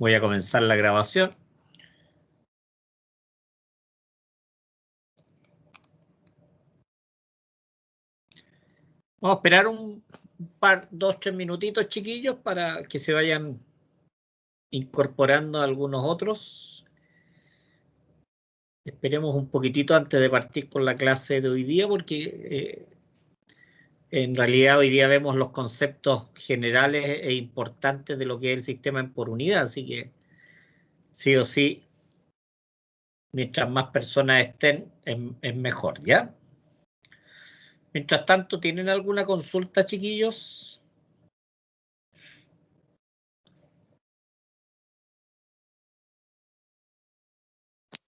Voy a comenzar la grabación. Vamos a esperar un par, 2-3 minutitos, chiquillos, para que se vayan incorporando algunos otros. Esperemos un poquitito antes de partir con la clase de hoy día, porque en realidad hoy día vemos los conceptos generales e importantes de lo que es el sistema por unidad, así que sí o sí, mientras más personas estén, es mejor, ¿ya? Mientras tanto, ¿tienen alguna consulta, chiquillos?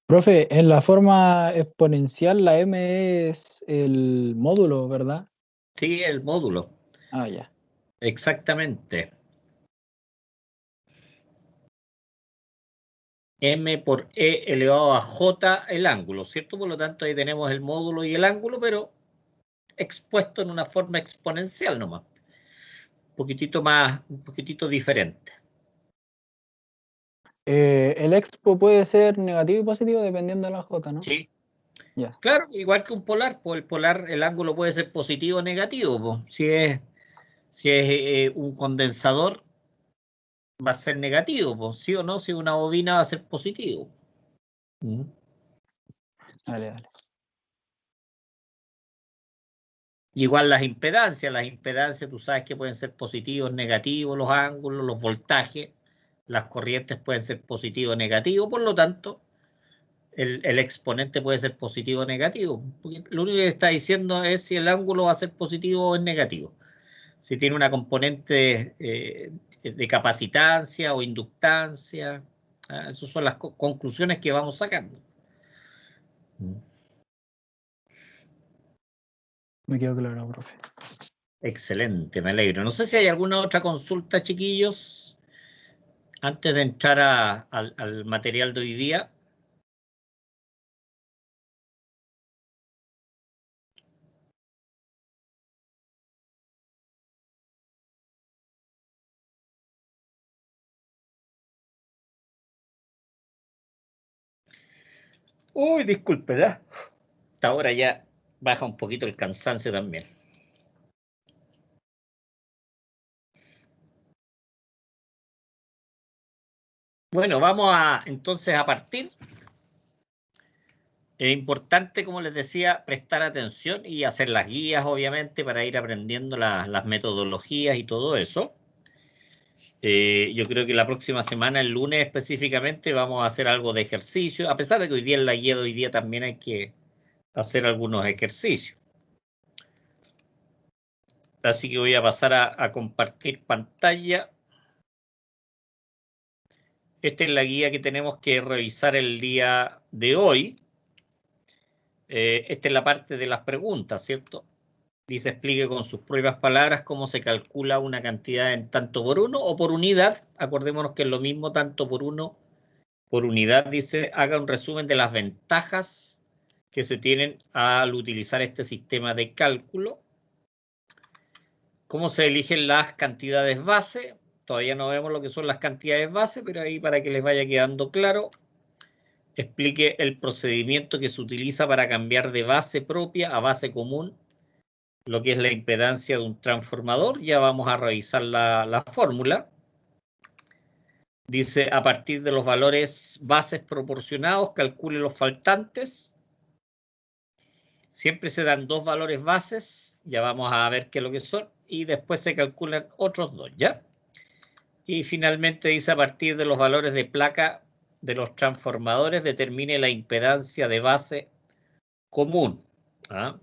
Profe, en la forma exponencial la m es el módulo, ¿verdad? Sí, el módulo. Ah, ya. Exactamente. M por E elevado a J el ángulo, ¿cierto? Por lo tanto, ahí tenemos el módulo y el ángulo, pero expuesto en una forma exponencial nomás. Un poquitito más, un poquitito diferente. El expo puede ser negativo y positivo dependiendo de la J, ¿no? Sí. Ya. Claro, igual que un polar, pues el polar, el ángulo puede ser positivo o negativo. Pues. Si es un condensador, va a ser negativo, pues, sí o no, si una bobina va a ser positivo. Dale. Igual las impedancias tú sabes que pueden ser positivos, negativos, los ángulos, los voltajes, las corrientes pueden ser positivo o negativo, por lo tanto, el exponente puede ser positivo o negativo. Lo único que está diciendo es si el ángulo va a ser positivo o es negativo. Si tiene una componente de capacitancia o inductancia. Esas son las conclusiones que vamos sacando. Me quedó claro, profe. Excelente, me alegro. No sé si hay alguna otra consulta, chiquillos, antes de entrar al material de hoy día. Uy, disculpe, ¿verdad? Hasta ahora ya baja un poquito el cansancio también. Bueno, vamos entonces a partir. Es importante, como les decía, prestar atención y hacer las guías, obviamente, para ir aprendiendo las metodologías y todo eso. Yo creo que la próxima semana, el lunes específicamente, vamos a hacer algo de ejercicio, a pesar de que hoy día en la guía de hoy día también hay que hacer algunos ejercicios. Así que voy a pasar a compartir pantalla. Esta es la guía que tenemos que revisar el día de hoy. Esta es la parte de las preguntas, ¿cierto? Dice, explique con sus propias palabras cómo se calcula una cantidad en tanto por uno o por unidad. Acordémonos que es lo mismo tanto por uno por unidad. Dice, haga un resumen de las ventajas que se tienen al utilizar este sistema de cálculo. ¿Cómo se eligen las cantidades base? Todavía no vemos lo que son las cantidades base, pero ahí para que les vaya quedando claro, explique el procedimiento que se utiliza para cambiar de base propia a base común lo que es la impedancia de un transformador. Ya vamos a revisar la fórmula. Dice, a partir de los valores bases proporcionados, calcule los faltantes. Siempre se dan dos valores bases, ya vamos a ver qué es lo que son, y después se calculan otros dos, ¿ya? Y finalmente dice, a partir de los valores de placa de los transformadores, determine la impedancia de base común. ¿Ah?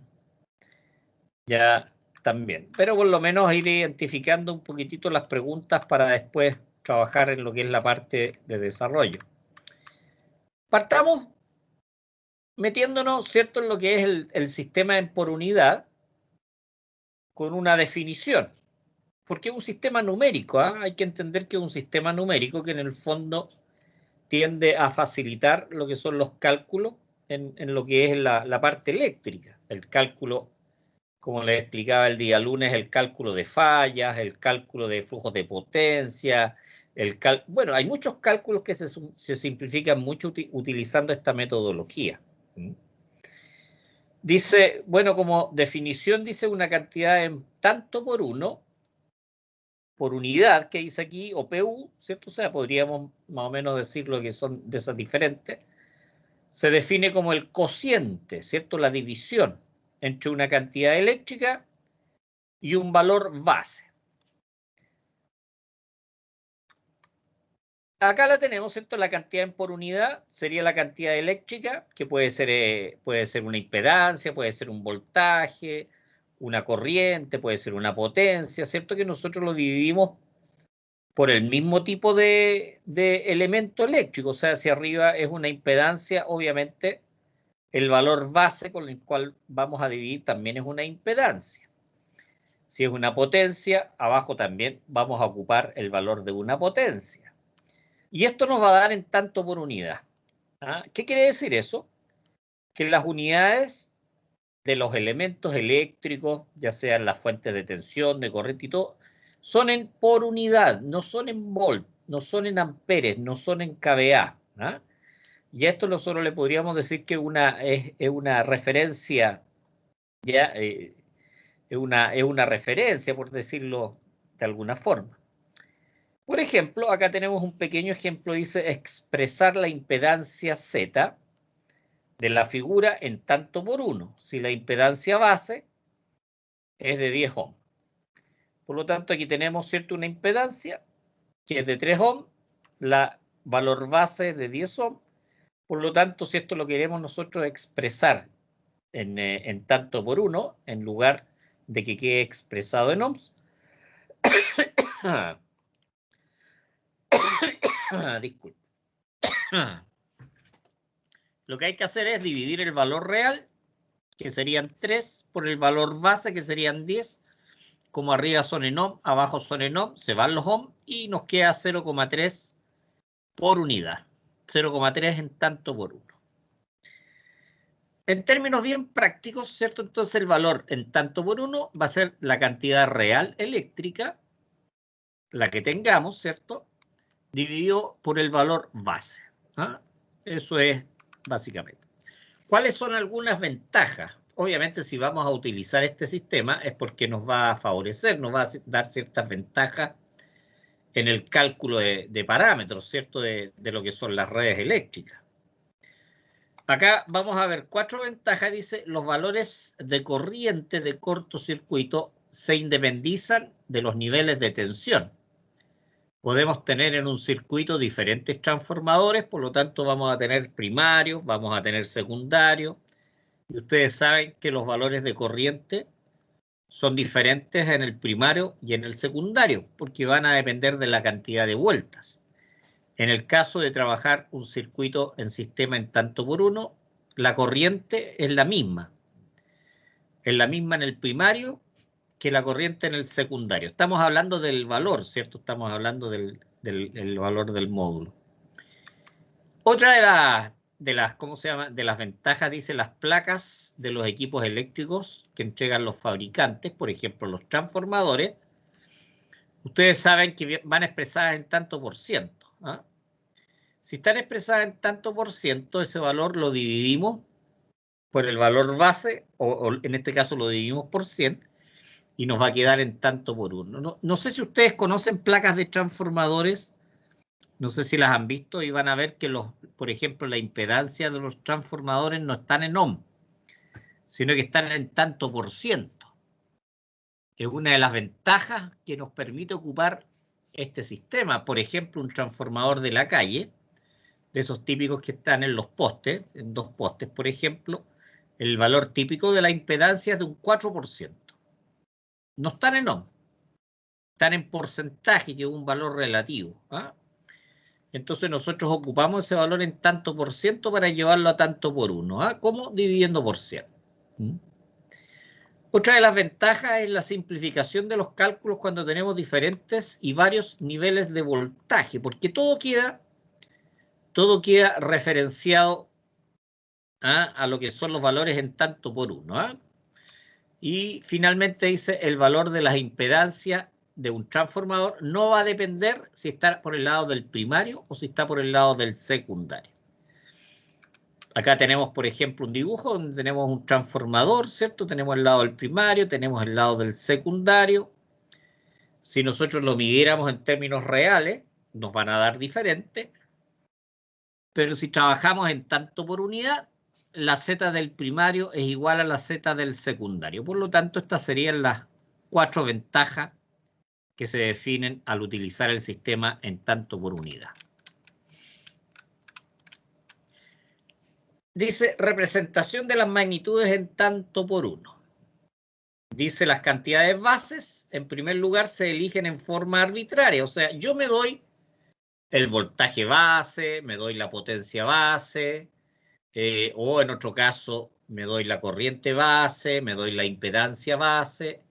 Ya también. Pero por lo menos ir identificando un poquitito las preguntas para después trabajar en lo que es la parte de desarrollo. Partamos metiéndonos, ¿cierto?, en lo que es el sistema en por unidad con una definición. Porque es un sistema numérico, ¿eh? Hay que entender que es un sistema numérico que en el fondo tiende a facilitar lo que son los cálculos en lo que es la parte eléctrica. El cálculo, como les explicaba el día lunes, el cálculo de fallas, el cálculo de flujos de potencia, Bueno, hay muchos cálculos que se simplifican mucho utilizando esta metodología. Dice, bueno, como definición dice una cantidad en tanto por uno, por unidad que dice aquí, o PU, ¿cierto? O sea, podríamos más o menos decirlo que son de esas diferentes. Se define como el cociente, ¿cierto? La división entre una cantidad eléctrica y un valor base. Acá la tenemos, ¿cierto? La cantidad en por unidad sería la cantidad eléctrica, que puede ser una impedancia, puede ser un voltaje, una corriente, puede ser una potencia, ¿cierto? Que nosotros lo dividimos por el mismo tipo de elemento eléctrico. O sea, hacia arriba es una impedancia, obviamente el valor base con el cual vamos a dividir también es una impedancia. Si es una potencia, abajo también vamos a ocupar el valor de una potencia. Y esto nos va a dar en tanto por unidad. ¿Ah? ¿Qué quiere decir eso? Que las unidades de los elementos eléctricos, ya sean las fuentes de tensión, de corriente y todo, son en por unidad, no son en volt, no son en amperes, no son en kVA. ¿Ah? Y a esto nosotros le podríamos decir que es una referencia, ya, es una referencia, por decirlo de alguna forma. Por ejemplo, acá tenemos un pequeño ejemplo, dice expresar la impedancia Z de la figura en tanto por uno, si la impedancia base es de 10 ohms. Por lo tanto, aquí tenemos, ¿cierto?, una impedancia que es de 3 ohms, la valor base es de 10 ohms. Por lo tanto, si esto lo queremos nosotros expresar en tanto por uno, en lugar de que quede expresado en ohms, disculpe. Lo que hay que hacer es dividir el valor real, que serían 3, por el valor base, que serían 10. Como arriba son en ohm, abajo son en ohm, se van los ohm y nos queda 0,3 por unidad. 0,3 en tanto por uno. En términos bien prácticos, ¿cierto? Entonces el valor en tanto por uno va a ser la cantidad real eléctrica, la que tengamos, ¿cierto?, dividido por el valor base. ¿Ah? Eso es básicamente. ¿Cuáles son algunas ventajas? Obviamente, si vamos a utilizar este sistema es porque nos va a favorecer, nos va a dar ciertas ventajas en el cálculo de parámetros, ¿cierto?, de lo que son las redes eléctricas. Acá vamos a ver 4 ventajas. Dice, los valores de corriente de cortocircuito se independizan de los niveles de tensión. Podemos tener en un circuito diferentes transformadores, por lo tanto vamos a tener primarios, vamos a tener secundarios. Y ustedes saben que los valores de corriente son diferentes en el primario y en el secundario, porque van a depender de la cantidad de vueltas. En el caso de trabajar un circuito en sistema en tanto por uno, la corriente es la misma. Es la misma en el primario que la corriente en el secundario. Estamos hablando del valor, ¿cierto? Estamos hablando del valor del módulo. Otra ¿cómo se llama?, de las ventajas, dice, las placas de los equipos eléctricos que entregan los fabricantes, por ejemplo, los transformadores, ustedes saben que van expresadas en tanto por ciento. ¿Ah? Si están expresadas en tanto por ciento, ese valor lo dividimos por el valor base, o en este caso lo dividimos por 100, y nos va a quedar en tanto por uno. No sé si ustedes conocen placas de transformadores, no sé si las han visto y van a ver que, por ejemplo, la impedancia de los transformadores no están en ohm, sino que están en tanto por ciento. Es una de las ventajas que nos permite ocupar este sistema. Por ejemplo, un transformador de la calle, de esos típicos que están en los postes, en 2 postes, por ejemplo, el valor típico de la impedancia es de un 4%. No están en ohm, están en porcentaje, que es un valor relativo. ¿Ah? Entonces nosotros ocupamos ese valor en tanto por ciento para llevarlo a tanto por uno. ¿Ah? ¿Cómo? Dividiendo por 100. Otra de las ventajas es la simplificación de los cálculos cuando tenemos diferentes y varios niveles de voltaje, porque todo queda referenciado a lo que son los valores en tanto por uno. Y finalmente dice el valor de las impedancias de un transformador no va a depender si está por el lado del primario o si está por el lado del secundario. Acá tenemos, por ejemplo, un dibujo donde tenemos un transformador, ¿cierto? Tenemos el lado del primario, tenemos el lado del secundario. Si nosotros lo midiéramos en términos reales, nos van a dar diferente. Pero si trabajamos en tanto por unidad, la Z del primario es igual a la Z del secundario. Por lo tanto, estas serían las 4 ventajas que se definen al utilizar el sistema en tanto por unidad. Dice representación de las magnitudes en tanto por uno. Dice las cantidades bases, en primer lugar, se eligen en forma arbitraria. O sea, yo me doy el voltaje base, me doy la potencia base, o en otro caso me doy la corriente base, me doy la impedancia base.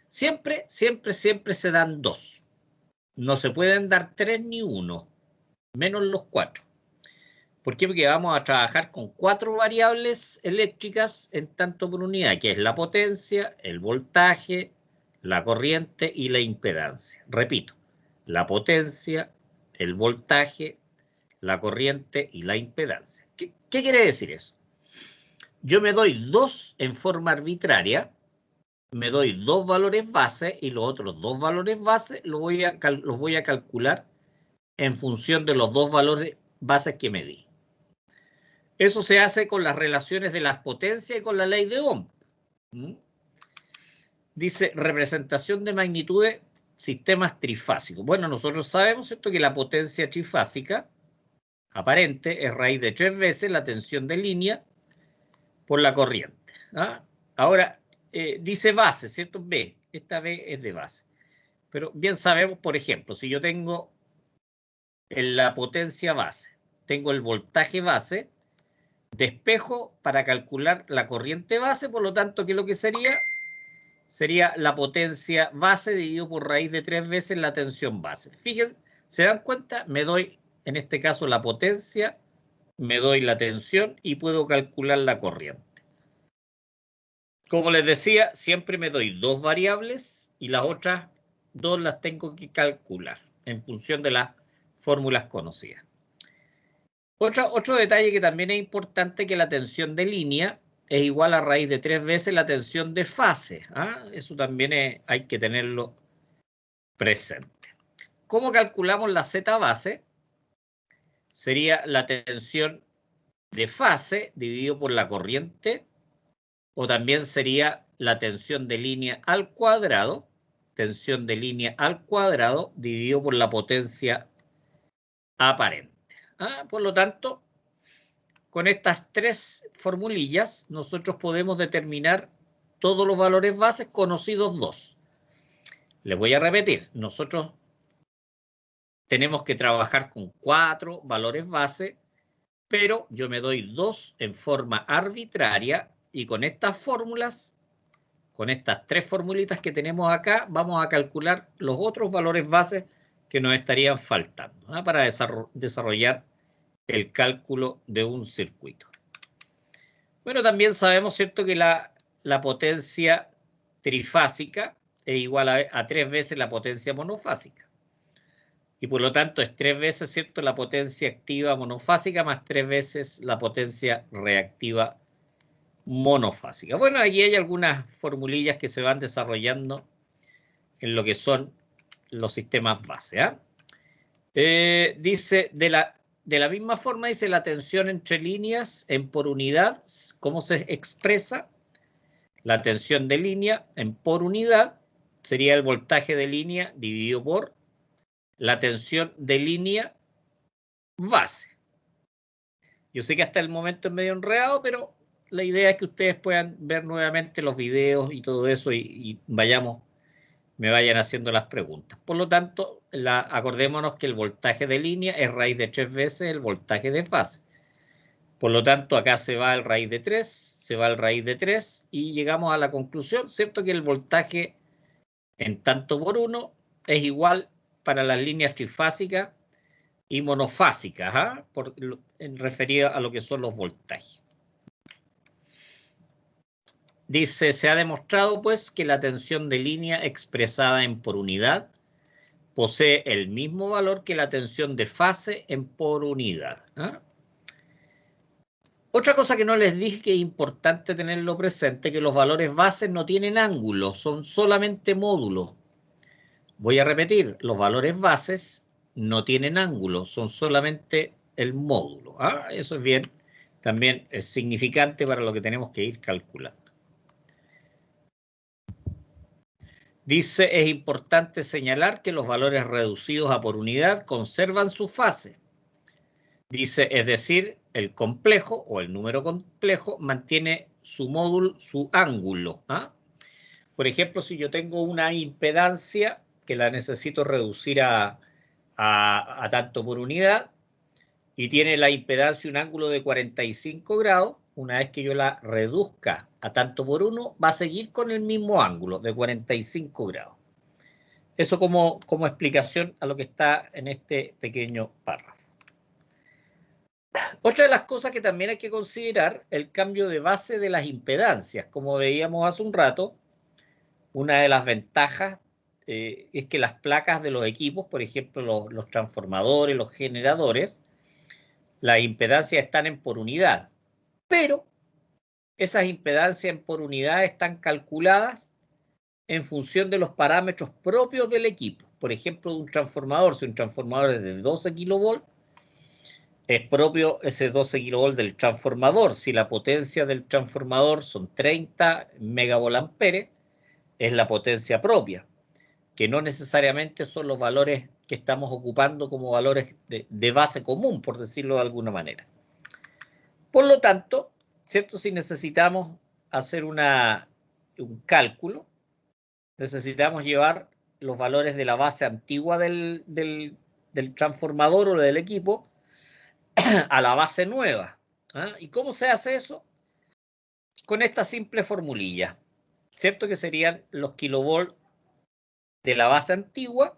Siempre se dan 2. No se pueden dar 3 ni 1, menos los 4. ¿Por qué? Porque vamos a trabajar con 4 variables eléctricas en tanto por unidad, que es la potencia, el voltaje, la corriente y la impedancia. Repito, la potencia, el voltaje, la corriente y la impedancia. ¿Qué quiere decir eso? Yo me doy 2 en forma arbitraria, me doy 2 valores base y los otros 2 valores base los voy a calcular en función de los 2 valores bases que me di. Eso se hace con las relaciones de las potencias y con la ley de Ohm. Dice representación de magnitudes, sistemas trifásicos. Bueno, nosotros sabemos, ¿cierto?, que la potencia trifásica aparente es raíz de 3 veces la tensión de línea por la corriente. Ahora, dice base, ¿cierto? B. Esta B es de base. Pero bien sabemos, por ejemplo, si yo tengo la potencia base, tengo el voltaje base, despejo para calcular la corriente base, por lo tanto, ¿qué es lo que sería? Sería la potencia base dividido por raíz de 3 veces la tensión base. Fíjense, ¿se dan cuenta? Me doy, en este caso, la potencia, me doy la tensión y puedo calcular la corriente. Como les decía, siempre me doy 2 variables y las otras 2 las tengo que calcular en función de las fórmulas conocidas. Otro detalle que también es importante, que la tensión de línea es igual a raíz de 3 veces la tensión de fase. Eso también hay que tenerlo presente. ¿Cómo calculamos la Z base? Sería la tensión de fase dividido por la corriente, o también sería la tensión de línea al cuadrado, dividido por la potencia aparente. Por lo tanto, con estas 3 formulillas, nosotros podemos determinar todos los valores bases conocidos 2. Les voy a repetir, nosotros tenemos que trabajar con 4 valores base, pero yo me doy 2 en forma arbitraria, y con estas fórmulas, con estas 3 formulitas que tenemos acá, vamos a calcular los otros valores bases que nos estarían faltando para desarrollar el cálculo de un circuito. Bueno, también sabemos, ¿cierto?, que la potencia trifásica es igual a 3 veces la potencia monofásica. Y por lo tanto es 3 veces, ¿cierto?, la potencia activa monofásica más 3 veces la potencia reactiva monofásica. Bueno, aquí hay algunas formulillas que se van desarrollando en lo que son los sistemas base. Dice, de la misma forma, dice la tensión entre líneas en por unidad. ¿Cómo se expresa? La tensión de línea en por unidad sería el voltaje de línea dividido por la tensión de línea base. Yo sé que hasta el momento es medio enredado, pero la idea es que ustedes puedan ver nuevamente los videos y todo eso y me vayan haciendo las preguntas. Por lo tanto, acordémonos que el voltaje de línea es raíz de 3 veces el voltaje de fase. Por lo tanto, acá se va el raíz de 3, se va el raíz de 3 y llegamos a la conclusión, ¿cierto?, que el voltaje en tanto por 1 es igual para las líneas trifásicas y monofásicas, en referido a lo que son los voltajes. Dice, se ha demostrado pues que la tensión de línea expresada en por unidad posee el mismo valor que la tensión de fase en por unidad. ¿Ah? Otra cosa que no les dije que es importante tenerlo presente, que los valores bases no tienen ángulos, son solamente módulos. Voy a repetir, los valores bases no tienen ángulos, son solamente el módulo. ¿Ah? Eso es bien, también es significante para lo que tenemos que ir calculando. Dice, es importante señalar que los valores reducidos a por unidad conservan su fase. Dice, es decir, el complejo o el número complejo mantiene su módulo, su ángulo. ¿Ah? Por ejemplo, si yo tengo una impedancia que la necesito reducir a tanto por unidad y tiene la impedancia un ángulo de 45 grados, una vez que yo la reduzca a tanto por uno, va a seguir con el mismo ángulo de 45 grados. Eso como explicación a lo que está en este pequeño párrafo. Otra de las cosas que también hay que considerar, el cambio de base de las impedancias. Como veíamos hace un rato, una de las ventajas es que las placas de los equipos, por ejemplo, los transformadores, los generadores, las impedancias están en por unidad. Pero esas impedancias en por unidad están calculadas en función de los parámetros propios del equipo. Por ejemplo, de un transformador, si un transformador es de 12 kilovolts, es propio ese 12 kilovolts del transformador. Si la potencia del transformador son 30 megavoltamperes, es la potencia propia, que no necesariamente son los valores que estamos ocupando como valores de base común, por decirlo de alguna manera. Por lo tanto, ¿cierto? Si necesitamos hacer un cálculo, necesitamos llevar los valores de la base antigua del transformador o del equipo a la base nueva. ¿Ah? ¿Y cómo se hace eso? Con esta simple formulilla, ¿cierto? Que serían los kilovolts de la base antigua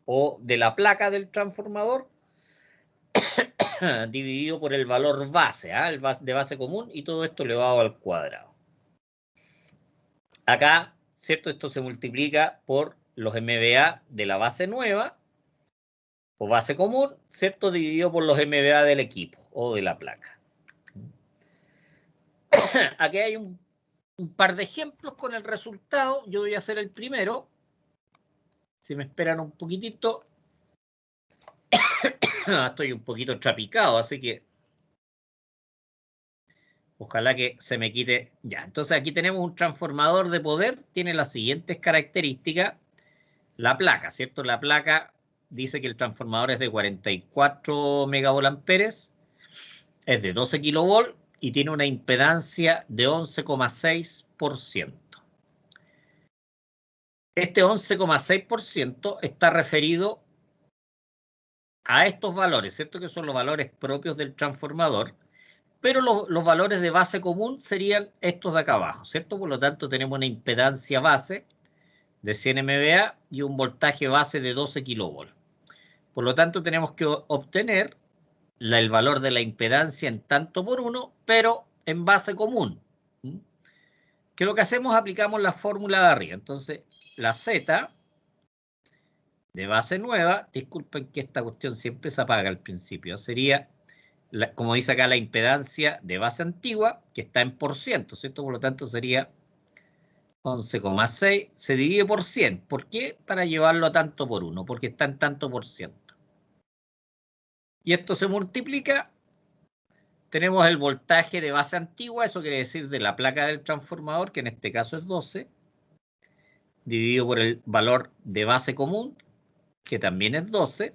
o de la placa del transformador dividido por el valor base, ¿eh? El de base común, y todo esto elevado al cuadrado. Acá, ¿cierto? Esto se multiplica por los MVA de la base nueva o base común, ¿cierto? Dividido por los MVA del equipo o de la placa. Aquí hay un par de ejemplos con el resultado. Yo voy a hacer el primero. Si me esperan un poquitito. Estoy un poquito trapicado, así que ojalá que se me quite ya. Entonces aquí tenemos un transformador de poder. Tiene las siguientes características. La placa, ¿cierto? La placa dice que el transformador es de 44 megavoltamperes. Es de 12 kilovolts y tiene una impedancia de 11,6%. Este 11,6% está referido a estos valores, ¿cierto? Que son los valores propios del transformador, pero los valores de base común serían estos de acá abajo, ¿cierto? Por lo tanto, tenemos una impedancia base de 100 MVA y un voltaje base de 12 kilovolts. Por lo tanto, tenemos que obtener el valor de la impedancia en tanto por uno, pero en base común. Que lo que hacemos, aplicamos la fórmula de arriba. Entonces, la Z de base nueva, disculpen que esta cuestión siempre se apaga al principio, sería, como dice acá, la impedancia de base antigua, que está en por ciento, ¿cierto? Por lo tanto, sería 11,6, se divide por 100. ¿Por qué? Para llevarlo a tanto por uno, porque está en tanto por ciento. Y esto se multiplica. Tenemos el voltaje de base antigua, eso quiere decir de la placa del transformador, que en este caso es 12, dividido por el valor de base común, que también es 12,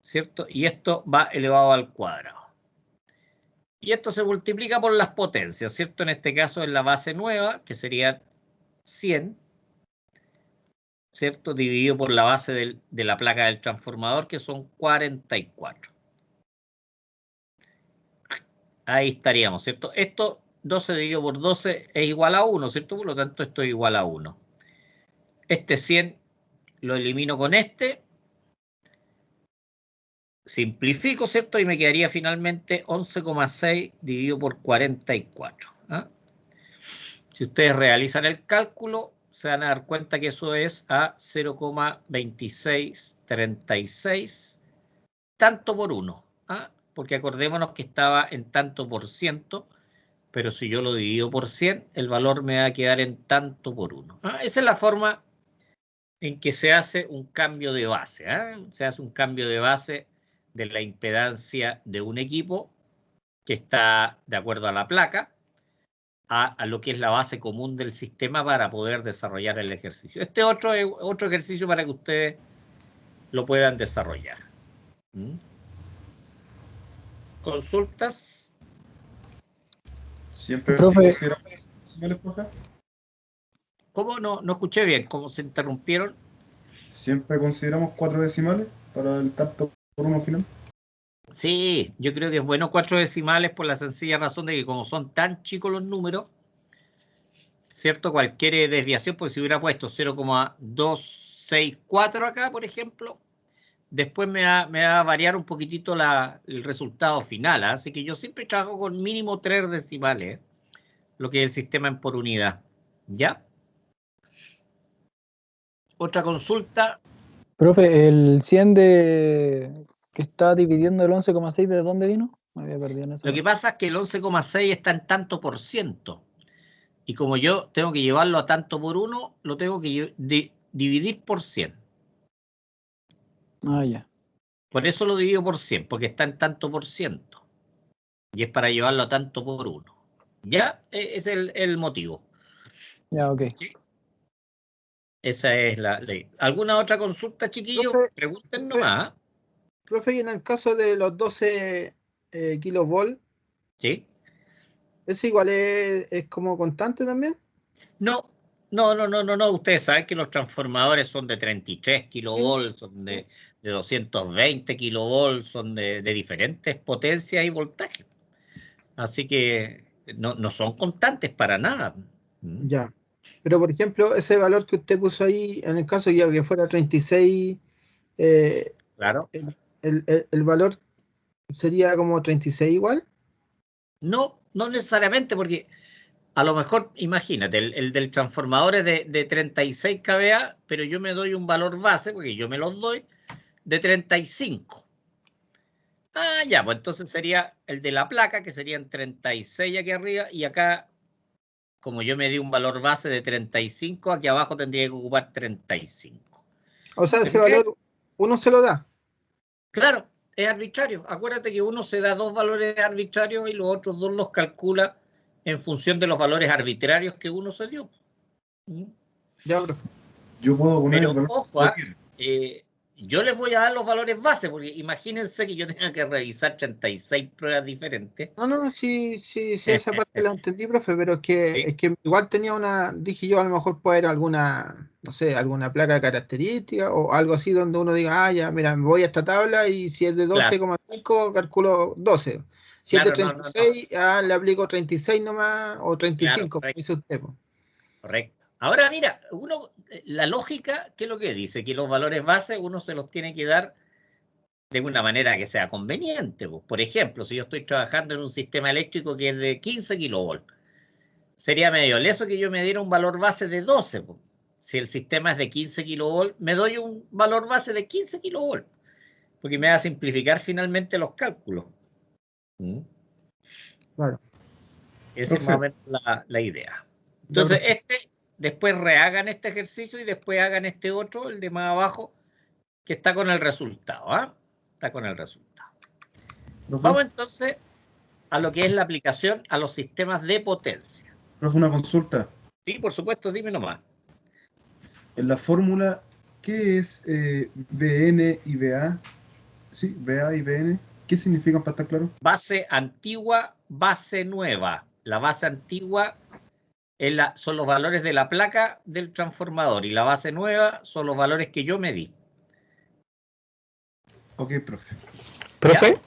¿cierto? Y esto va elevado al cuadrado. Y esto se multiplica por las potencias, ¿cierto? En este caso es la base nueva, que sería 100, ¿cierto? Dividido por la base de la placa del transformador, que son 44. Ahí estaríamos, ¿cierto? Esto 12 dividido por 12 es igual a 1, ¿cierto? Por lo tanto, esto es igual a 1. Este 100 lo elimino con este. simplifico, ¿cierto? Y me quedaría finalmente 11,6 dividido por 44. ¿Ah? Si ustedes realizan el cálculo, se van a dar cuenta que eso es a 0,2636 tanto por 1. ¿Ah? Porque acordémonos que estaba en tanto por ciento, pero si yo lo divido por 100, el valor me va a quedar en tanto por 1. ¿Ah? Esa es la forma en que se hace un cambio de base. Se hace un cambio de base de la impedancia de un equipo que está de acuerdo a la placa a lo que es la base común del sistema para poder desarrollar el ejercicio. Este otro es otro ejercicio para que ustedes lo puedan desarrollar. ¿Consultas? Siempre Profe. consideramos decimales, profe. ¿Cómo? No escuché bien. ¿Cómo se interrumpieron? Siempre consideramos 4 decimales para el tanto por 1 final. Sí, yo creo que es bueno 4 decimales por la sencilla razón de que como son tan chicos los números, ¿cierto? Cualquier desviación, porque si hubiera puesto 0,264 acá, por ejemplo, después me va a variar un poquitito el resultado final. Así que yo siempre trabajo con mínimo 3 decimales, lo que es el sistema en por unidad. ¿Ya? Otra consulta. Profe, el 100 que está dividiendo el 11,6, ¿de dónde vino? Me había perdido en eso. Lo que pasa es que el 11,6 está en tanto por ciento. Y como yo tengo que llevarlo a tanto por 1, lo tengo que dividir por 100. Ah, ya. Por eso lo divido por 100, porque está en tanto por ciento. Y es para llevarlo a tanto por 1. ¿Ya? Es el motivo. Ya, ok. ¿Sí? Esa es la ley. ¿Alguna otra consulta, chiquillos? Profe, Pregunten nomás. Profe, y en el caso de los 12 kilovolts, ¿Sí? ¿eso igual es como constante también? No. Ustedes saben que los transformadores son de 33 kilovolts, son de 220 kilovolts, son de diferentes potencias y voltajes. Así que no son constantes para nada. Ya. Pero, por ejemplo, ese valor que usted puso ahí, en el caso ya que fuera 36, Claro. el valor sería como 36 igual. No necesariamente, porque a lo mejor, imagínate, el del transformador es de 36 kVA, pero yo me doy un valor base, porque yo me los doy, de 35. Ah, ya, pues entonces sería el de la placa, que serían 36 aquí arriba, y acá, como yo me di un valor base de 35, aquí abajo tendría que ocupar 35. O sea, ¿Te ese fijas? valor uno se lo da. Claro, es arbitrario. Acuérdate que uno se da 2 valores arbitrarios y los otros 2 los calcula en función de los valores arbitrarios que uno se dio. Ya, profe. Yo puedo poner el Pero valor ojo, yo les voy a dar los valores base, porque imagínense que yo tenga que revisar 36 pruebas diferentes. No, sí, esa parte la entendí, profe, pero es que igual tenía dije yo, a lo mejor puede haber alguna, no sé, alguna placa característica o algo así donde uno diga, ya, mira, me voy a esta tabla y si es de 12,5, calculo 12. Si es de 36, le aplico 36 nomás o 35, como dice usted. Correcto. Ahora, mira, la lógica, ¿qué es lo que dice? Que los valores base uno se los tiene que dar de una manera que sea conveniente. Por ejemplo, si yo estoy trabajando en un sistema eléctrico que es de 15 kilovolts, sería medio leso que yo me diera un valor base de 12. Si el sistema es de 15 kilovolts, me doy un valor base de 15 kilovolts, porque me va a simplificar finalmente los cálculos. Claro. Esa es más o menos la idea. Entonces, después rehagan este ejercicio y después hagan este otro, el de más abajo, que está con el resultado. Está con el resultado. Vamos entonces a lo que es la aplicación a los sistemas de potencia. Profe, una consulta. Sí, por supuesto, dime nomás. En la fórmula, ¿qué es VN y VA? Sí, VA y VN. ¿Qué significan para estar claro? Base antigua, base nueva. La base antigua son los valores de la placa del transformador y la base nueva son los valores que yo medí. Ok, profe. ¿Profe? ¿Ya?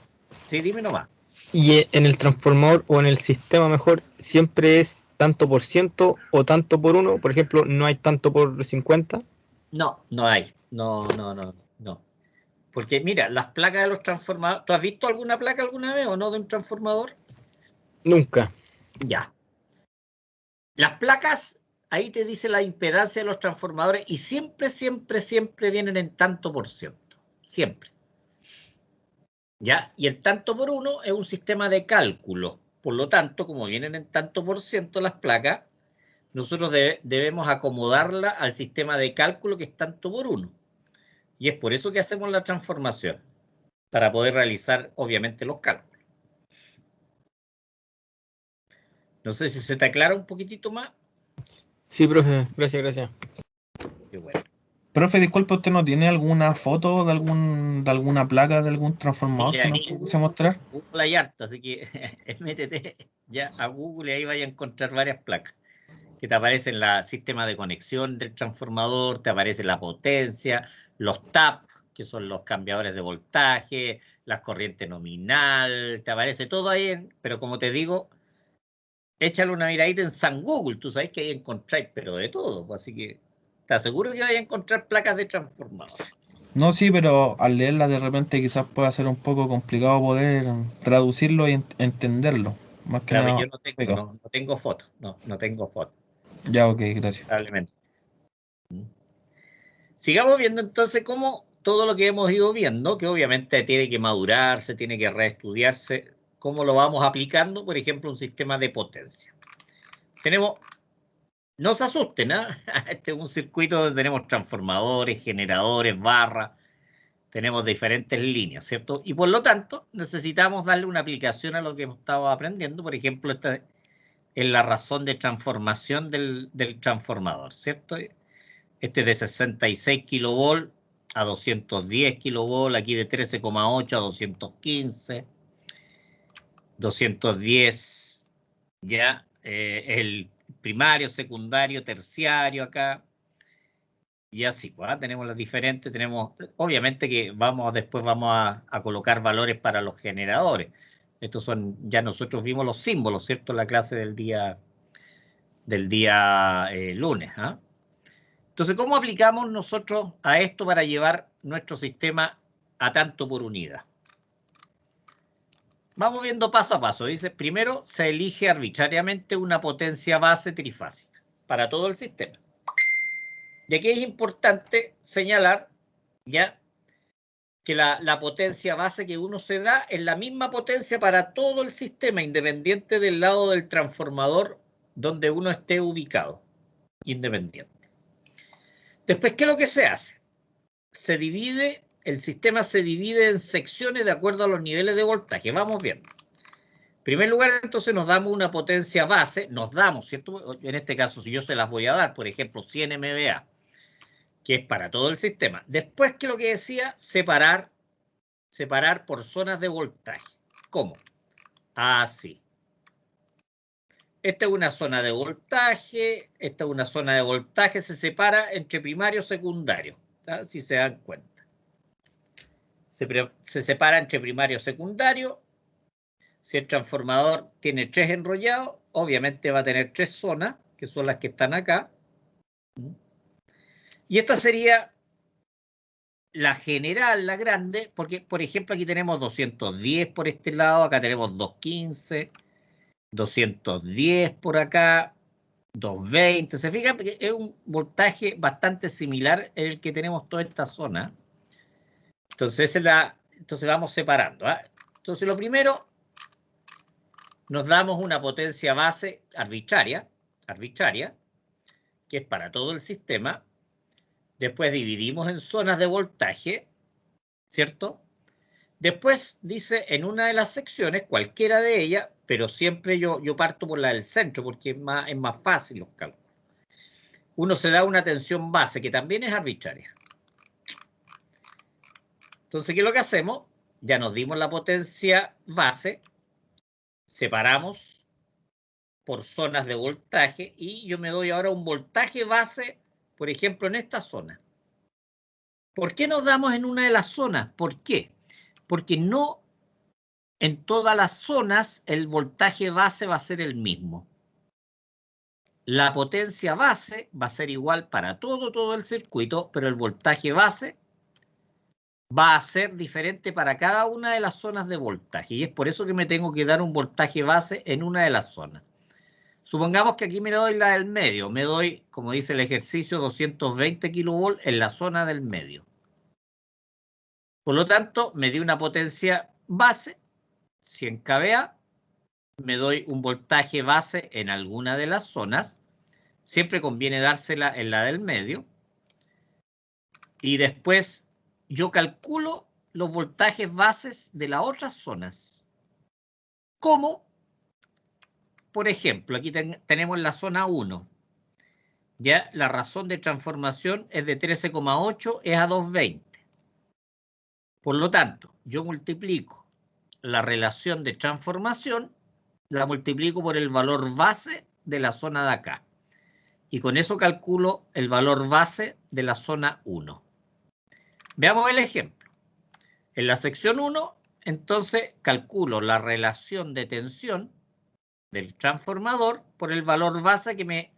Sí, dime nomás. ¿Y en el transformador o en el sistema mejor siempre es tanto por ciento o tanto por 1? Por ejemplo, ¿no hay tanto por 50? No hay. No. Porque mira, las placas de los transformadores, ¿tú has visto alguna placa alguna vez o no de un transformador? Nunca. Ya. Las placas, ahí te dice la impedancia de los transformadores y siempre, siempre, siempre vienen en tanto por ciento. Siempre. ¿Ya? Y el tanto por uno es un sistema de cálculo. Por lo tanto, como vienen en tanto por ciento las placas, nosotros debemos acomodarla al sistema de cálculo que es tanto por uno. Y es por eso que hacemos la transformación, para poder realizar, obviamente, los cálculos. No sé si se te aclara un poquitito más. Sí, profe, gracias. Qué bueno. Profe, disculpe, ¿usted no tiene alguna foto de alguna placa de algún transformador Mira, que nos aquí pudiese mostrar? Google hay harto, así que métete ya a Google y ahí vaya a encontrar varias placas. Que te aparecen el sistema de conexión del transformador, te aparece la potencia, los TAP, que son los cambiadores de voltaje, la corriente nominal, te aparece todo ahí, pero como te digo, échale una miradita en San Google, tú sabes que ahí encontráis, pero de todo, pues, así que te aseguro que vais a encontrar placas de transformador. No, sí, pero al leerla de repente quizás pueda ser un poco complicado poder traducirlo y entenderlo. Más que Claro, nada. yo no tengo fotos, no tengo fotos, Ya, ok, gracias. probablemente. Sigamos viendo entonces cómo todo lo que hemos ido viendo, que obviamente tiene que madurarse, tiene que reestudiarse, cómo lo vamos aplicando, por ejemplo, un sistema de potencia. No se asusten, ¿eh? Este es un circuito donde tenemos transformadores, generadores, barras, tenemos diferentes líneas, ¿cierto? Y por lo tanto, necesitamos darle una aplicación a lo que hemos estado aprendiendo. Por ejemplo, esta es la razón de transformación del transformador, ¿cierto? Este es de 66 kilovolt a 210 kilovolt, aquí de 13,8 a 215, 210 ya, el primario, secundario, terciario acá, y así, pues, tenemos las diferentes, tenemos, obviamente que después vamos a colocar valores para los generadores. Estos son, ya nosotros vimos los símbolos, ¿cierto? En la clase del día lunes, ¿ah? Entonces, ¿cómo aplicamos nosotros a esto para llevar nuestro sistema a tanto por unidad? Vamos viendo paso a paso. Dice, primero se elige arbitrariamente una potencia base trifásica para todo el sistema. Y aquí es importante señalar ya que la potencia base que uno se da es la misma potencia para todo el sistema, independiente del lado del transformador donde uno esté ubicado, independiente. Después, ¿qué es lo que se hace? El sistema se divide en secciones de acuerdo a los niveles de voltaje. Vamos viendo. En primer lugar, entonces nos damos una potencia base, ¿cierto? En este caso, si yo se las voy a dar, por ejemplo, 100 MVA, que es para todo el sistema. Después, ¿qué es lo que decía? Separar por zonas de voltaje. ¿Cómo? Así. Esta es una zona de voltaje, esta es una zona de voltaje, se separa entre primario y secundario, ¿tá? Si se dan cuenta. Se separa entre primario y secundario. Si el transformador tiene 3 enrollados, obviamente va a tener 3 zonas, que son las que están acá. Y esta sería la general, la grande, porque, por ejemplo, aquí tenemos 210 por este lado, acá tenemos 215, 210 por acá, 220. Se fijan que es un voltaje bastante similar en el que tenemos toda esta zona. Entonces, entonces vamos separando, ¿eh? Entonces, lo primero, nos damos una potencia base arbitraria, que es para todo el sistema. Después dividimos en zonas de voltaje, ¿cierto? Después dice en una de las secciones, cualquiera de ellas, pero siempre yo parto por la del centro porque es más fácil los cálculos. Uno se da una tensión base que también es arbitraria. Entonces, ¿qué es lo que hacemos? Ya nos dimos la potencia base, separamos por zonas de voltaje y yo me doy ahora un voltaje base, por ejemplo, en esta zona. ¿Por qué nos damos en una de las zonas? ¿Por qué? Porque no en todas las zonas el voltaje base va a ser el mismo. La potencia base va a ser igual para todo el circuito, pero el voltaje base va a ser diferente para cada una de las zonas de voltaje. Y es por eso que me tengo que dar un voltaje base en una de las zonas. Supongamos que aquí me doy la del medio. Me doy, como dice el ejercicio, 220 kilovolts en la zona del medio. Por lo tanto, me di una potencia base, 100 kVA. Me doy un voltaje base en alguna de las zonas. Siempre conviene dársela en la del medio. Y después yo calculo los voltajes bases de las otras zonas. Como, por ejemplo, aquí tenemos la zona 1. Ya la razón de transformación es de 13,8, es a 220. Por lo tanto, yo multiplico la relación de transformación, la multiplico por el valor base de la zona de acá. Y con eso calculo el valor base de la zona 1. Veamos el ejemplo. En la sección 1, entonces calculo la relación de tensión del transformador por el valor base que me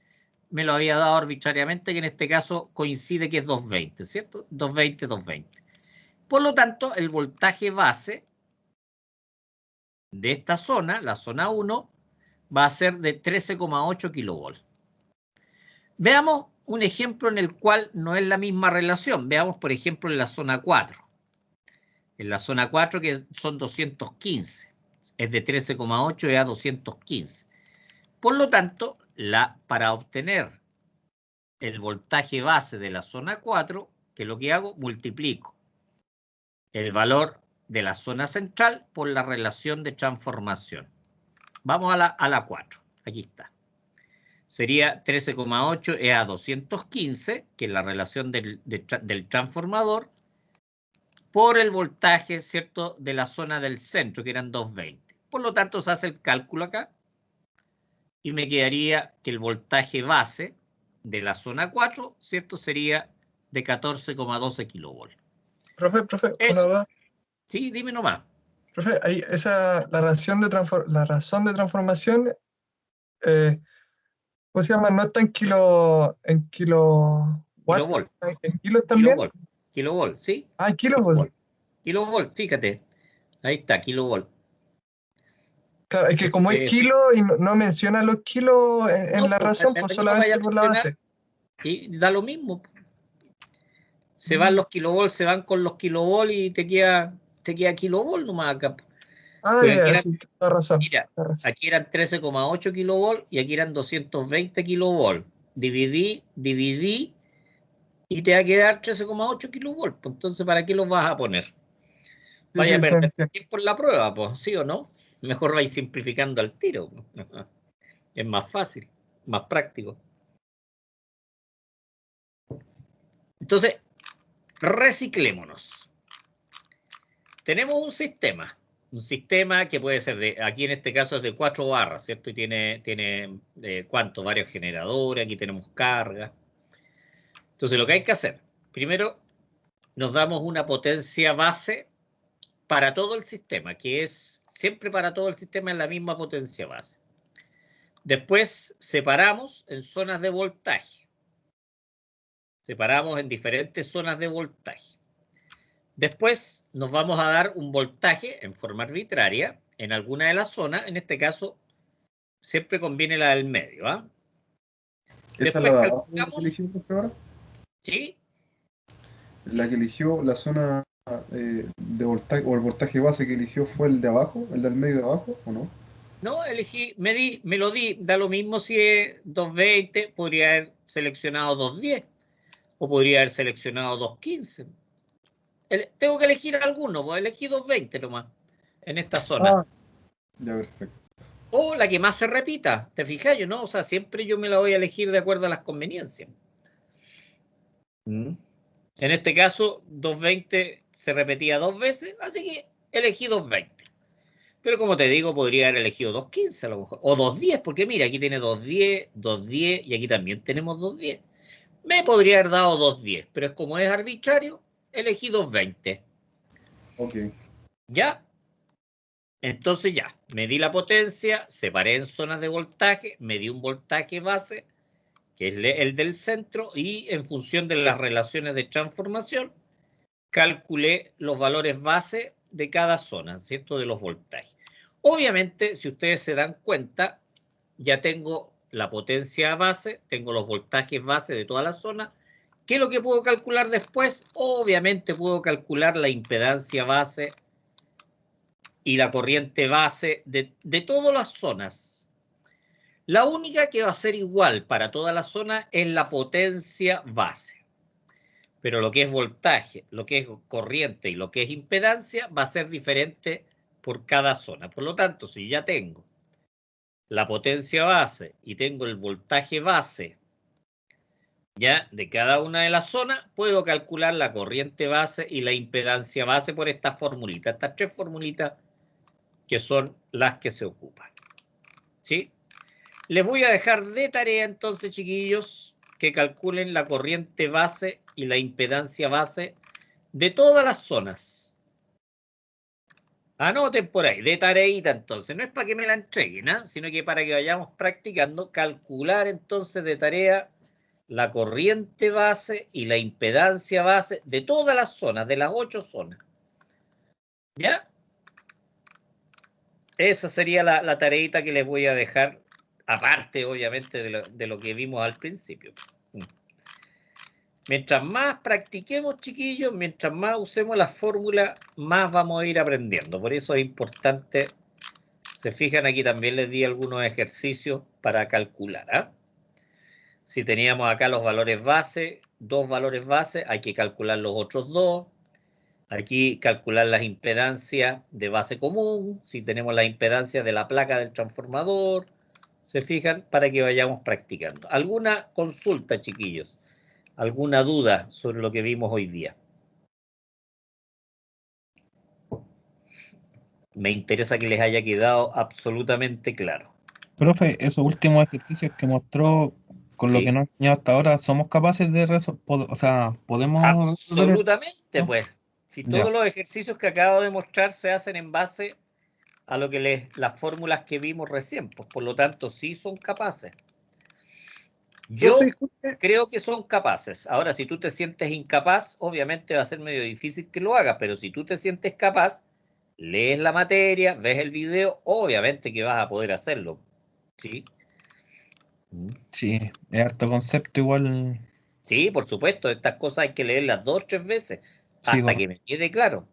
lo había dado arbitrariamente, que en este caso coincide que es 220, ¿cierto? 220, 220. Por lo tanto, el voltaje base de esta zona, la zona 1, va a ser de 13,8 kilovolts. Veamos un ejemplo en el cual no es la misma relación. Veamos, por ejemplo, en la zona 4. En la zona 4, que son 215. Es de 13,8 a 215. Por lo tanto, para obtener el voltaje base de la zona 4, que es lo que hago, multiplico el valor de la zona central por la relación de transformación. Vamos a la 4. Aquí está. Sería 13,8 es a 215, que es la relación del transformador, por el voltaje, ¿cierto?, de la zona del centro, que eran 220. Por lo tanto, se hace el cálculo acá y me quedaría que el voltaje base de la zona 4, ¿cierto?, sería de 14,12 kilovolts. Profe, una duda. Sí, dime nomás. Profe, ahí la razón de transformación, ¿cómo se llama? No está en kilowatt, Kilovolt. en kilos también. Kilovolt, ¿sí? Ah, kilovolt. Kilovolt, fíjate. Ahí está, kilovolt. Claro, es que como es kilo y no menciona los kilos en la razón, pues solamente por la base. Y da lo mismo. Se van los kilovolts, se van con los kilovolts y te queda kilovolt nomás acá. Ah, ya, sí, la razón. Mira, aquí eran 13,8 kilovolts y aquí eran 220 kilovolts. Dividí y te va a quedar 13,8 kilovolts. Entonces, ¿para qué los vas a poner? Vaya a perder tiempo en la prueba, pues, ¿sí o no? Mejor vais simplificando al tiro. Es más fácil, más práctico. Entonces, reciclémonos. Tenemos un sistema que puede ser aquí en este caso es de 4 barras, ¿cierto? Y tiene ¿cuánto? Varios generadores, aquí tenemos carga. Entonces, lo que hay que hacer, primero, nos damos una potencia base para todo el sistema, que es siempre para todo el sistema en la misma potencia base. Después, separamos en zonas de voltaje. Separamos en diferentes zonas de voltaje. Después nos vamos a dar un voltaje en forma arbitraria en alguna de las zonas. En este caso, siempre conviene la del medio. ¿Ah? ¿Esa es la de abajo que eligió usted ahora? Sí. La que eligió la zona de voltaje, o el voltaje base que eligió fue el de abajo, el del medio de abajo, ¿o no? No, elegí, me lo di, da lo mismo si es 220, podría haber seleccionado 210 o podría haber seleccionado 215. Tengo que elegir alguno, pues elegí 220 nomás en esta zona. Ya, perfecto. O la que más se repita, ¿te fijas? Yo no, o sea, siempre yo me la voy a elegir de acuerdo a las conveniencias. En este caso, 220 se repetía 2 veces, así que elegí 220. Pero como te digo, podría haber elegido 215 a lo mejor, o 210, porque mira, aquí tiene 210, 210 y aquí también tenemos 210. Me podría haber dado 210, pero como es arbitrario, elegí 220. Ok. ¿Ya? Entonces ya, medí la potencia, separé en zonas de voltaje, medí un voltaje base, que es el del centro, y en función de las relaciones de transformación, calculé los valores base de cada zona, ¿cierto? De los voltajes. Obviamente, si ustedes se dan cuenta, ya tengo la potencia base, tengo los voltajes base de toda la zona. ¿Qué es lo que puedo calcular después? Obviamente puedo calcular la impedancia base y la corriente base de todas las zonas. La única que va a ser igual para toda la zona es la potencia base. Pero lo que es voltaje, lo que es corriente y lo que es impedancia va a ser diferente por cada zona. Por lo tanto, si ya tengo la potencia base y tengo el voltaje base ya de cada una de las zonas, puedo calcular la corriente base y la impedancia base por estas formulitas, estas tres formulitas que son las que se ocupan. ¿Sí? Les voy a dejar de tarea entonces, chiquillos, que calculen la corriente base y la impedancia base de todas las zonas. Anoten por ahí, de tareita entonces. No es para que me la entreguen, ¿eh? Sino que para que vayamos practicando, calcular entonces de tarea la corriente base y la impedancia base de todas las zonas, de las 8 zonas. ¿Ya? Esa sería la tareita que les voy a dejar, aparte obviamente de lo que vimos al principio. Mientras más practiquemos, chiquillos, mientras más usemos la fórmula, más vamos a ir aprendiendo. Por eso es importante, se fijan aquí también les di algunos ejercicios para calcular. ¿Eh? Si teníamos acá los valores base, 2 valores base, hay que calcular los otros 2. Aquí calcular las impedancias de base común, si tenemos la impedancia de la placa del transformador, se fijan, para que vayamos practicando. ¿Alguna consulta, chiquillos? ¿Alguna duda sobre lo que vimos hoy día? Me interesa que les haya quedado absolutamente claro. Profe, esos últimos ejercicios que mostró con lo Sí. que nos ha enseñado hasta ahora, ¿somos capaces de resolver? O sea, ¿podemos resolver? Absolutamente, pues. Si Ya. todos los ejercicios que acabo de mostrar se hacen en base a lo que las fórmulas que vimos recién, pues por lo tanto sí son capaces. Yo creo que son capaces. Ahora, si tú te sientes incapaz, obviamente va a ser medio difícil que lo hagas, pero si tú te sientes capaz, lees la materia, ves el video, obviamente que vas a poder hacerlo. ¿Sí? Sí, es harto concepto igual. Sí, por supuesto, estas cosas hay que leerlas 2 o 3 veces Sí, hasta que me quede claro.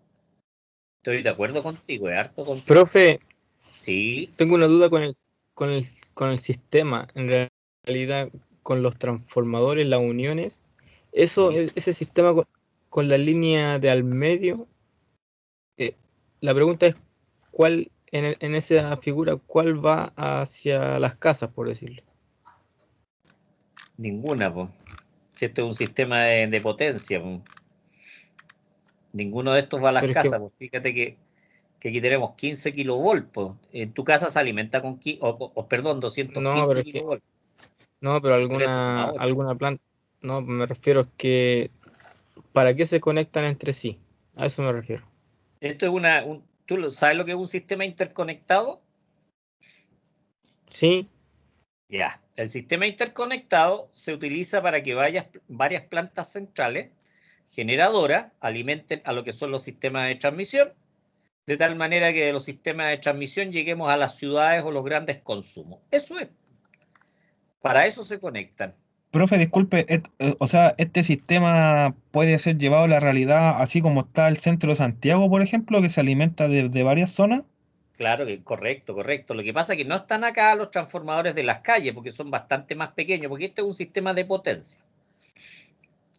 Estoy de acuerdo contigo, es harto contigo. Profe, Sí, tengo una duda con el sistema. En realidad, con los transformadores, las uniones, ese sistema con la línea de al medio, la pregunta es, ¿cuál en esa figura, cuál va hacia las casas, por decirlo? ninguna, pues. Si esto es un sistema de potencia, pues. Ninguno de estos va a las Pero es que, casas, pues. Fíjate que aquí tenemos 15 kilovolts, pues. En tu casa se alimenta con, perdón, 215 kilovolts. no, pero Pero eso es una hora. alguna planta, no, me refiero a que, ¿para qué se conectan entre sí? A eso me refiero. Esto es ¿tú sabes lo que es un sistema interconectado? Sí, Ya. El sistema interconectado se utiliza para que varias plantas centrales generadoras alimenten a lo que son los sistemas de transmisión, de tal manera que de los sistemas de transmisión lleguemos a las ciudades o los grandes consumos. Eso es. Para eso se conectan. Profe, disculpe, o sea, ¿este sistema puede ser llevado a la realidad así como está el centro de Santiago, por ejemplo, que se alimenta de varias zonas? Claro que correcto, correcto. Lo que pasa es que no están acá los transformadores de las calles porque son bastante más pequeños, porque este es un sistema de potencia.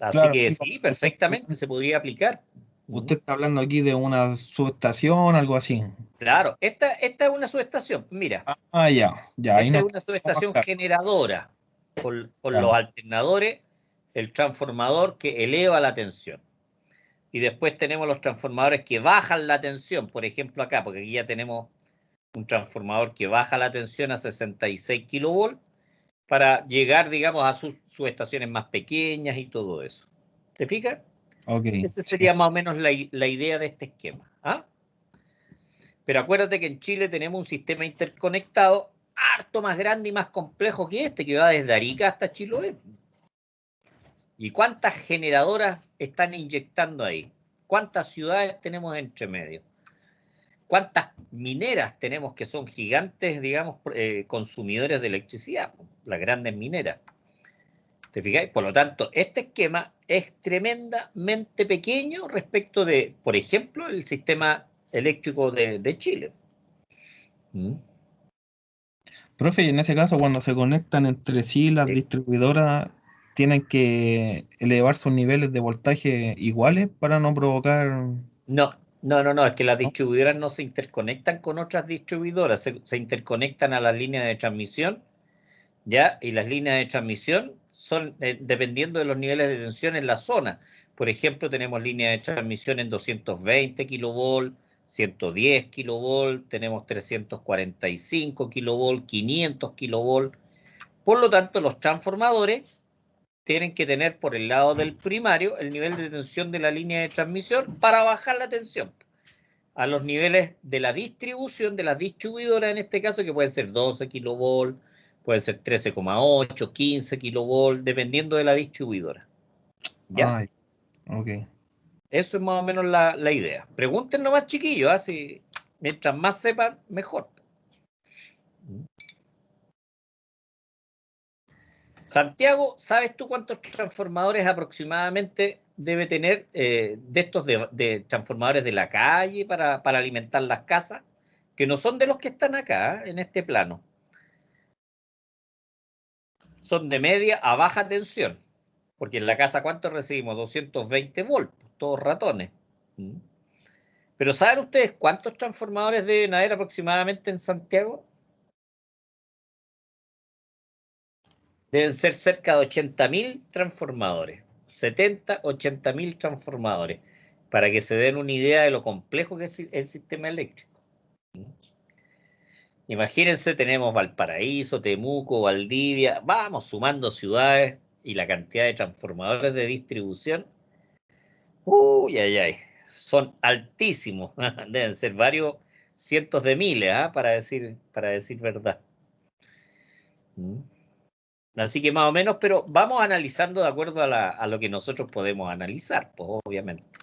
Así Claro, que sí, sí, perfectamente se podría aplicar. usted está hablando aquí de una subestación, algo así. Claro, esta es una subestación. Mira, Ah, ya, ahí esta no es una subestación está. generadora con Ya. los alternadores, el transformador que eleva la tensión. Y después tenemos los transformadores que bajan la tensión, por ejemplo acá, porque aquí ya tenemos un transformador que baja la tensión a 66 kilovolts para llegar, digamos, a sus subestaciones más pequeñas y todo eso. ¿Te fijas? Ok, Esa sí. sería más o menos la idea de este esquema. ¿Ah? Pero acuérdate que en Chile tenemos un sistema interconectado harto más grande y más complejo que este, que va desde Arica hasta Chiloé. ¿Y cuántas generadoras están inyectando ahí? ¿Cuántas ciudades tenemos entre medio? ¿Cuántas mineras tenemos que son gigantes, digamos, consumidores de electricidad? Las grandes mineras. ¿Te fijáis? Por lo tanto, este esquema es tremendamente pequeño respecto de, por ejemplo, el sistema eléctrico de Chile. Profe, y en ese caso, cuando se conectan entre sí las distribuidoras, ¿tienen que elevar sus niveles de voltaje iguales para no provocar...? No, es que las distribuidoras no se interconectan con otras distribuidoras, se interconectan a las líneas de transmisión, ¿ya? Y las líneas de transmisión son dependiendo de los niveles de tensión en la zona. Por ejemplo, tenemos líneas de transmisión en 220 kilovolt, 110 kilovolt, tenemos 345 kilovolt, 500 kilovolt. Por lo tanto, los transformadores tienen que tener por el lado del primario el nivel de tensión de la línea de transmisión para bajar la tensión a los niveles de la distribución de las distribuidoras, en este caso, que pueden ser 12 kilovolt, puede ser 13,8, 15 kilovolt, dependiendo de la distribuidora. ¿Ya? Ay, ok. Eso es más o menos la idea. Pregunten nomás, chiquillos, así mientras más sepan, mejor. Santiago, ¿sabes tú cuántos transformadores aproximadamente debe tener de estos de transformadores de la calle para alimentar las casas? Que no son de los que están acá, en este plano. Son de media a baja tensión. Porque en la casa, ¿cuánto recibimos? 220 volts, todos ratones. Pero ¿saben ustedes cuántos transformadores deben haber aproximadamente en Santiago? Deben ser cerca de 80.000 transformadores. 70, 80.000 transformadores. Para que se den una idea de lo complejo que es el sistema eléctrico. Imagínense, tenemos Valparaíso, Temuco, Valdivia. Vamos sumando ciudades y la cantidad de transformadores de distribución. Uy, ay, ay. Son altísimos. Deben ser varios cientos de miles, para decir verdad. Así que más o menos, pero vamos analizando de acuerdo a lo que nosotros podemos analizar, pues obviamente.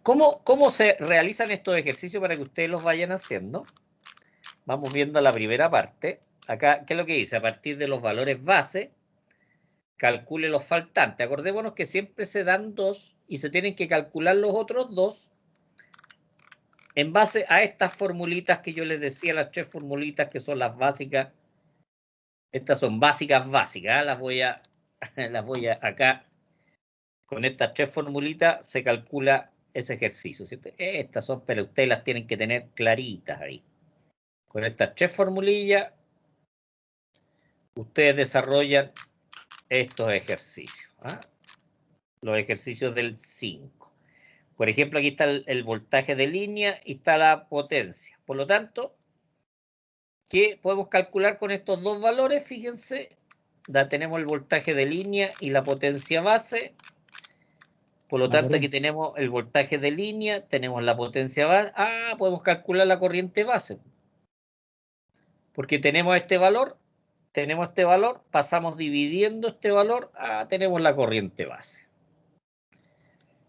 ¿Cómo se realizan estos ejercicios para que ustedes los vayan haciendo? Vamos viendo la primera parte. Acá, ¿qué es lo que dice? A partir de los valores base, calcule los faltantes. Acordémonos que siempre se dan 2 y se tienen que calcular los otros 2 en base a estas formulitas que yo les decía, las 3 formulitas que son las básicas. Estas son básicas. Las voy a acá. Con estas 3 formulitas se calcula ese ejercicio, ¿cierto? Estas son, pero ustedes las tienen que tener claritas ahí. Con estas 3 formulillas, ustedes desarrollan estos ejercicios. Los ejercicios del 5. Por ejemplo, aquí está el voltaje de línea y está la potencia. Por lo tanto, ¿qué podemos calcular con estos dos valores? Fíjense, ya tenemos el voltaje de línea y la potencia base. Por lo tanto, aquí tenemos el voltaje de línea, tenemos la potencia base. Podemos calcular la corriente base. Porque tenemos este valor, pasamos dividiendo este valor, tenemos la corriente base.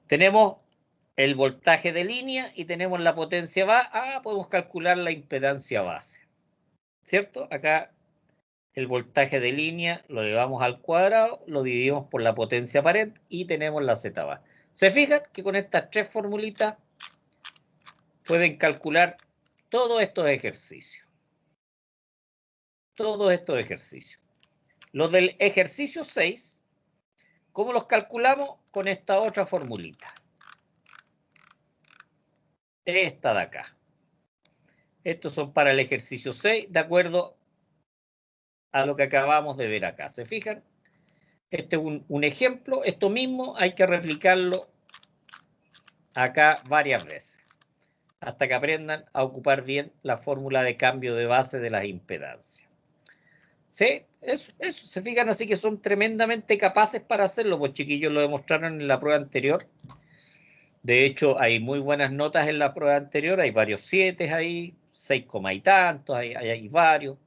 Tenemos el voltaje de línea y tenemos la potencia base. Podemos calcular la impedancia base. ¿Cierto? Acá el voltaje de línea lo llevamos al cuadrado, lo dividimos por la potencia aparente y tenemos la Z base. ¿Se fijan que con estas 3 formulitas pueden calcular todos estos ejercicios? Todos estos ejercicios. Los del ejercicio 6, ¿cómo los calculamos? Con esta otra formulita. Esta de acá. Estos son para el ejercicio 6, de acuerdo a lo que acabamos de ver acá. ¿Se fijan? Este es un ejemplo. Esto mismo hay que replicarlo acá varias veces, hasta que aprendan a ocupar bien la fórmula de cambio de base de las impedancias. ¿Sí? Eso. Se fijan, así que son tremendamente capaces para hacerlo, pues chiquillos lo demostraron en la prueba anterior. De hecho, hay muy buenas notas en la prueba anterior, hay varios 7 ahí, 6, y tantos, hay varios.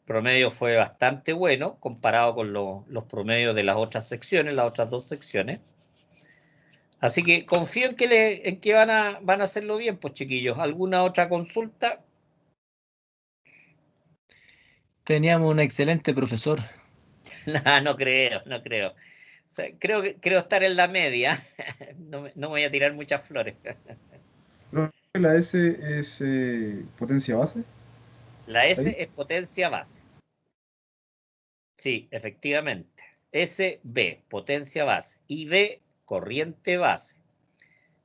Promedio fue bastante bueno comparado con los promedios de las otras secciones, las otras 2 secciones. Así que confío en que van a hacerlo bien, pues chiquillos. ¿Alguna otra consulta? Teníamos un excelente profesor. No creo. O sea, creo estar en la media. No me voy a tirar muchas flores. ¿La S es potencia base? La S ¿Ahí? es potencia base. Sí, efectivamente. SB, potencia base. Y B, corriente base.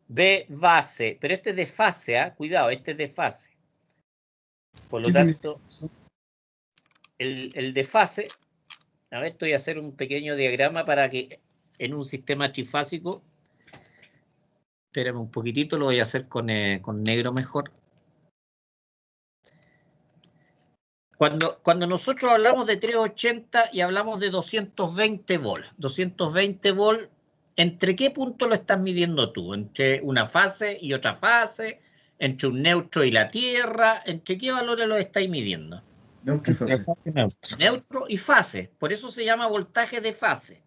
B, base. Pero este es de fase, ¿ah? Cuidado, este es de fase. Por lo ¿Qué tanto, significa eso? el de fase... A ver, estoy a hacer un pequeño diagrama para que en un sistema trifásico... Espérame un poquitito, lo voy a hacer con negro mejor. Cuando nosotros hablamos de 380 y hablamos de 220 volt, 220 volt, ¿entre qué punto lo estás midiendo tú? ¿Entre una fase y otra fase? ¿Entre un neutro y la Tierra? ¿Entre qué valores lo estáis midiendo? Neutro y fase. Neutro y fase. Por eso se llama voltaje de fase.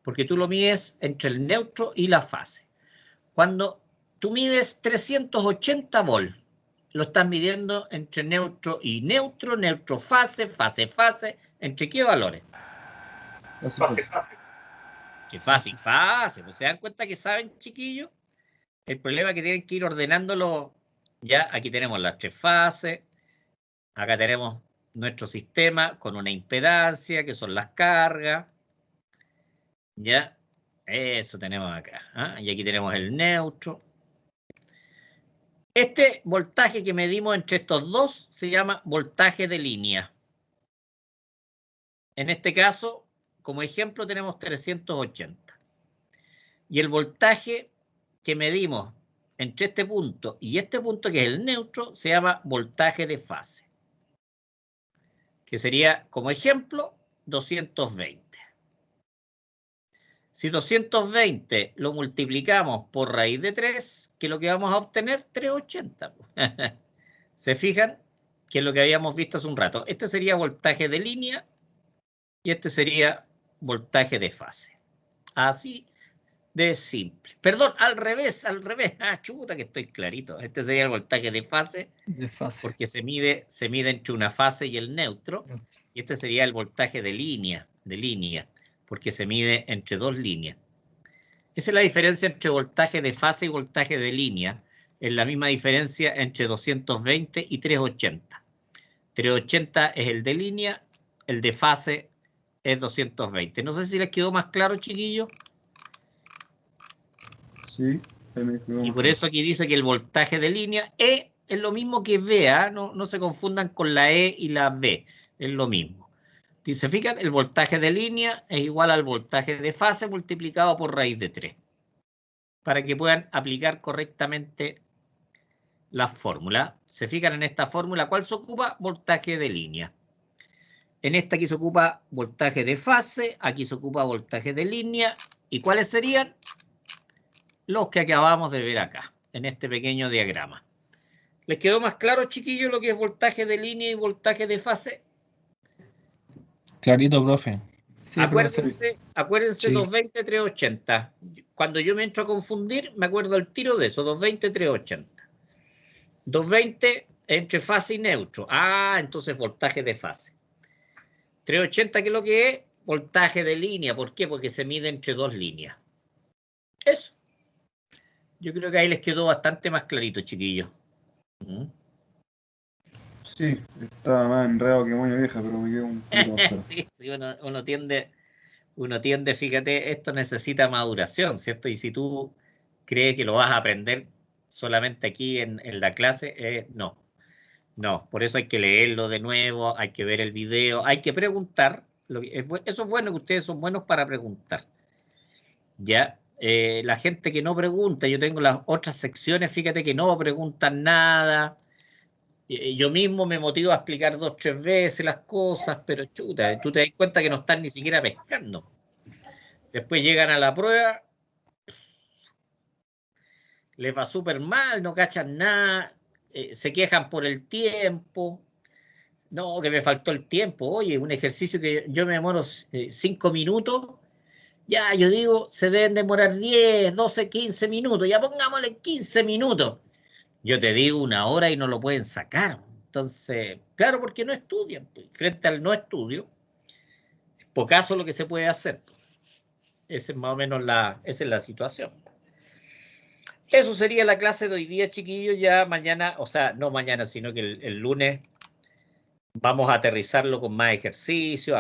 Porque tú lo mides entre el neutro y la fase. Cuando tú mides 380 volt, lo estás midiendo entre neutro y neutro, neutro fase, fase, fase. ¿Entre qué valores? Fase. Que fase y fase. ¿Se dan cuenta que saben, chiquillos? El problema es que tienen que ir ordenándolo. Ya, aquí tenemos las tres fases. Acá tenemos nuestro sistema con una impedancia, que son las cargas. Ya, eso tenemos acá. ¿Ah? Y aquí tenemos el neutro. Este voltaje que medimos entre estos dos se llama voltaje de línea. En este caso, como ejemplo, tenemos 380. Y el voltaje que medimos entre este punto y este punto, que es el neutro, se llama voltaje de fase. Que sería, como ejemplo, 220. Si 220 lo multiplicamos por raíz de 3, ¿qué es lo que vamos a obtener? 380. ¿Se fijan? Que es lo que habíamos visto hace un rato. Este sería voltaje de línea y este sería voltaje de fase. Así de simple. Perdón, al revés. Ah, chuta, que estoy clarito. Este sería el voltaje de fase. Porque se mide entre una fase y el neutro. Y este sería el voltaje de línea, porque se mide entre dos líneas. Esa es la diferencia entre voltaje de fase y voltaje de línea. Es la misma diferencia entre 220 y 380. 380 es el de línea, el de fase es 220. No sé si les quedó más claro, chiquillos. Sí. Y por eso aquí dice que el voltaje de línea E es lo mismo que V, ¿eh? No se confundan con la E y la V, es lo mismo. Si se fijan, el voltaje de línea es igual al voltaje de fase multiplicado por raíz de 3. Para que puedan aplicar correctamente la fórmula. Se fijan en esta fórmula, ¿cuál se ocupa? Voltaje de línea. En esta aquí se ocupa voltaje de fase, aquí se ocupa voltaje de línea. ¿Y cuáles serían? Los que acabamos de ver acá, en este pequeño diagrama. ¿Les quedó más claro, chiquillos, lo que es voltaje de línea y voltaje de fase? Clarito, profe. Sí, acuérdense, Sí. 220, 380. Cuando yo me entro a confundir, me acuerdo el tiro de eso, 220, 380. 220 entre fase y neutro. Ah, entonces voltaje de fase. 380, ¿qué es lo que es? Voltaje de línea. ¿Por qué? Porque se mide entre dos líneas. Eso. Yo creo que ahí les quedó bastante más clarito, chiquillos. Sí, estaba más enredado que moño vieja, pero me quedó un poquito más claro. Sí, uno tiende, fíjate, esto necesita maduración, ¿cierto? Y si tú crees que lo vas a aprender solamente aquí en la clase, no. No, por eso hay que leerlo de nuevo, hay que ver el video, hay que preguntar. Eso es bueno, que ustedes son buenos para preguntar. Ya, la gente que no pregunta, yo tengo las otras secciones, fíjate que no preguntan nada. Yo mismo me motivo a explicar 2 o 3 veces las cosas, pero chuta, tú te das cuenta que no están ni siquiera pescando. Después llegan a la prueba, les va súper mal, no cachan nada, se quejan por el tiempo. No, que me faltó el tiempo. Oye, un ejercicio que yo me demoro 5 minutos Ya, yo digo, se deben demorar 10, 12, 15 minutos. Ya pongámosle 15 minutos. Yo te digo 1 hora y no lo pueden sacar. Entonces, claro, porque no estudian. Frente al no estudio, es pocaso lo que se puede hacer. Esa es más o menos esa es la situación. Eso sería la clase de hoy día, chiquillos. Ya mañana, o sea, no mañana, sino que el lunes vamos a aterrizarlo con más ejercicio.